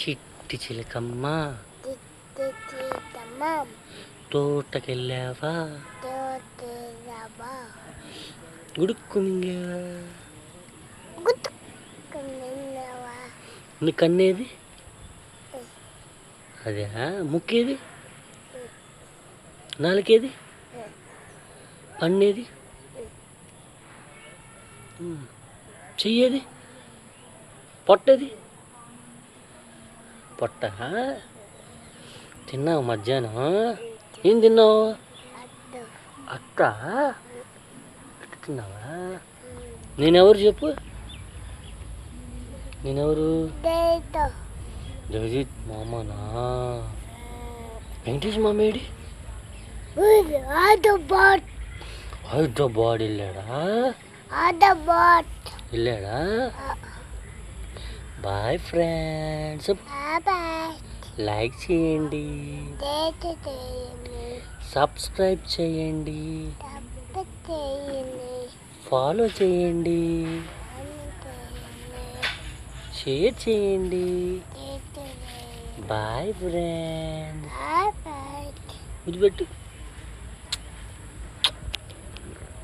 చిట్టి చిలకమ్మ చిట్టమ్మ తోటకెళ్ళావా తోటేరావా గుడుక్కు మింగావా గుట్టుకున్నావా నీ కన్నేది అదే ముక్కేది నాలుకేది పన్నేది చెయ్యేది పొట్టది పొట్ట తిన్నావు మధ్యాహ్నం ఏం తిన్నావు అత్త తిన్నావా నేనెవరు చెప్పు నేనెవరు జగజిత్ మామనా వెంకటేష్ మామేడి హైదరాబాద్ వెళ్ళాడా బాయ్ ఫ్రెండ్స్ లైక్ చేయండి సబ్స్క్రైబ్ చేయండి ఫాలో చేయండి షేర్ చేయండి బాయ్ ఫ్రెండ్స్ వదిలిపెట్టు